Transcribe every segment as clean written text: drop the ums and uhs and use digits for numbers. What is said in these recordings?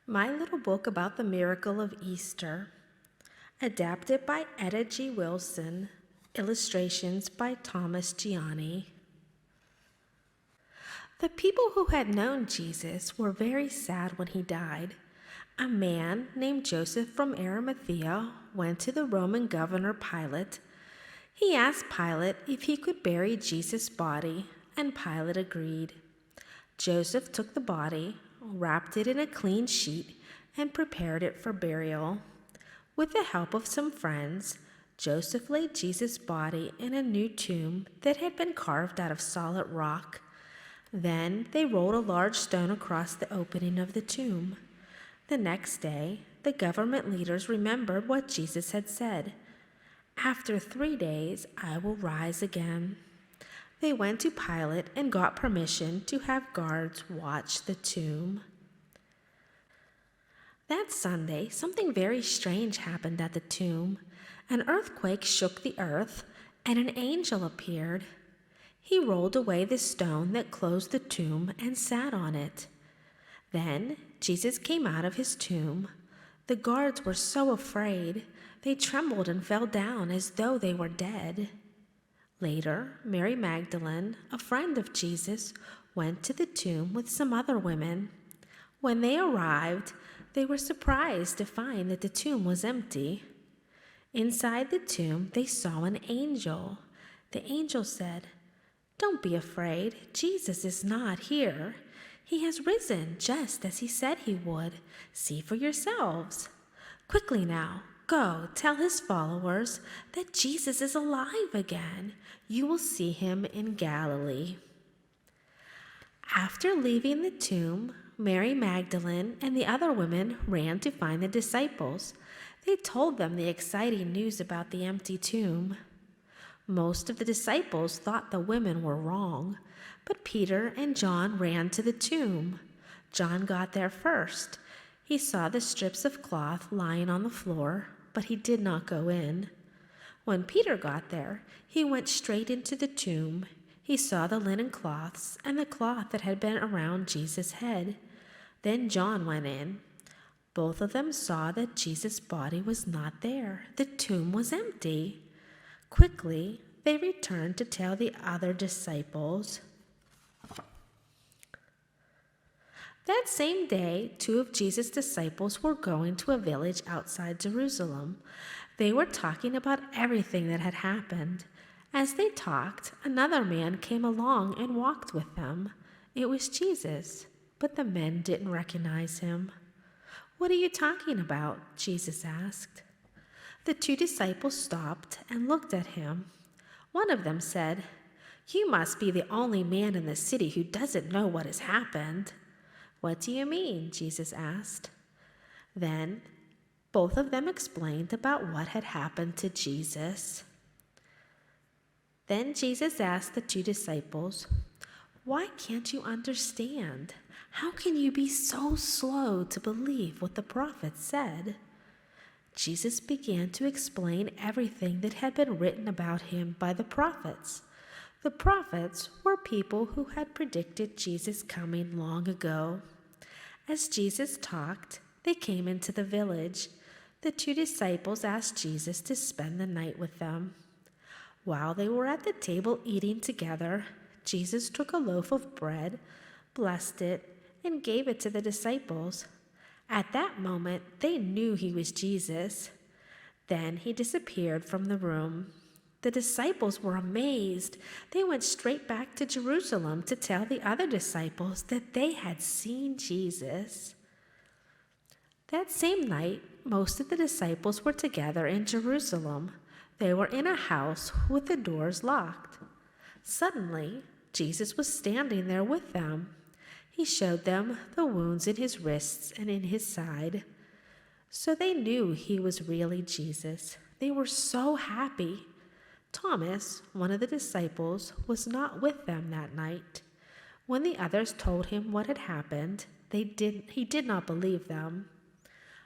My Little Book About the Miracle of Easter, adapted by Etta G. Wilson, illustrations by Thomas Gianni. The people who had known Jesus were very sad when he died. A man named Joseph from Arimathea went to the Roman governor Pilate. He asked Pilate if he could bury Jesus' body, and Pilate agreed. Joseph took the body, wrapped it in a clean sheet, and prepared it for burial. With the help of some friends, Joseph laid Jesus' body in a new tomb that had been carved out of solid rock. Then they rolled a large stone across the opening of the tomb. The next day, the government leaders remembered what Jesus had said. "After 3 days, I will rise again." They went to Pilate and got permission to have guards watch the tomb. That Sunday, something very strange happened at the tomb. An earthquake shook the earth, and an angel appeared. He rolled away the stone that closed the tomb and sat on it. Then Jesus came out of his tomb. The guards were so afraid, they trembled and fell down as though they were dead. Later, Mary Magdalene, a friend of Jesus, went to the tomb with some other women. When they arrived, they were surprised to find that the tomb was empty. Inside the tomb, they saw an angel. The angel said, "Don't be afraid. Jesus is not here. He has risen just as he said he would. See for yourselves. Quickly now, go tell his followers that Jesus is alive again. You will see him in Galilee." After leaving the tomb, Mary Magdalene and the other women ran to find the disciples. They told them the exciting news about the empty tomb. Most of the disciples thought the women were wrong, but Peter and John ran to the tomb. John got there first. He saw the strips of cloth lying on the floor, but he did not go in. When Peter got there, he went straight into the tomb. He saw the linen cloths and the cloth that had been around Jesus' head. Then John went in. Both of them saw that Jesus' body was not there. The tomb was empty. Quickly, they returned to tell the other disciples. That same day, 2 of Jesus' disciples were going to a village outside Jerusalem. They were talking about everything that had happened. As they talked, another man came along and walked with them. It was Jesus, but the men didn't recognize him. "What are you talking about?" Jesus asked. The 2 disciples stopped and looked at him. One of them said, "You must be the only man in the city who doesn't know what has happened." "What do you mean?" Jesus asked. Then both of them explained about what had happened to Jesus. Then Jesus asked the 2 disciples, "Why can't you understand? How can you be so slow to believe what the prophets said?" Jesus began to explain everything that had been written about him by the prophets. The prophets were people who had predicted Jesus' coming long ago. As Jesus talked, they came into the village. The 2 disciples asked Jesus to spend the night with them. While they were at the table eating together, Jesus took a loaf of bread, blessed it, and gave it to the disciples. At that moment, they knew he was Jesus. Then he disappeared from the room. The disciples were amazed. They went straight back to Jerusalem to tell the other disciples that they had seen Jesus. That same night, most of the disciples were together in Jerusalem. They were in a house with the doors locked. Suddenly, Jesus was standing there with them. He showed them the wounds in his wrists and in his side. So they knew he was really Jesus. They were so happy. Thomas, one of the disciples, was not with them that night. When the others told him what had happened, he did not believe them.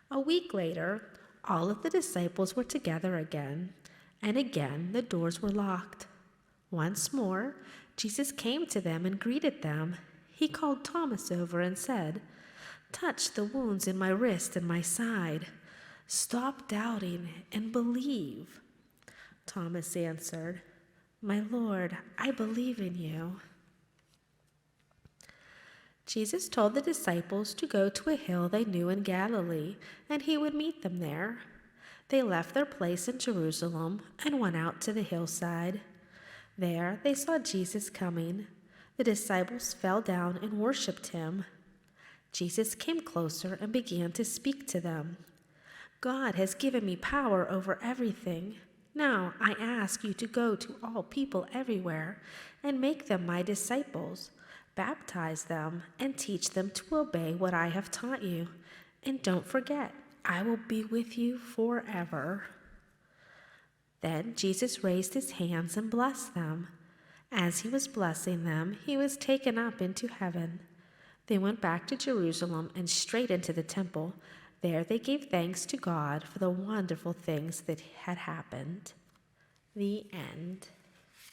A week later, all of the disciples were together again, and again the doors were locked. Once more, Jesus came to them and greeted them. He called Thomas over and said, Touch the wounds in my wrist and my side. Stop doubting and believe." Thomas answered, "My Lord, I believe in you." Jesus told the disciples to go to a hill they knew in Galilee, and he would meet them there. They left their place in Jerusalem and went out to the hillside. There they saw Jesus coming. The disciples fell down and worshipped him. Jesus came closer and began to speak to them. "God has given me power over everything. Now I ask you to go to all people everywhere and make them my disciples. Baptize them and teach them to obey what I have taught you. And don't forget, I will be with you forever." Then Jesus raised his hands and blessed them. As he was blessing them, he was taken up into heaven. They went back to Jerusalem and straight into the temple. There they gave thanks to God for the wonderful things that had happened. The end.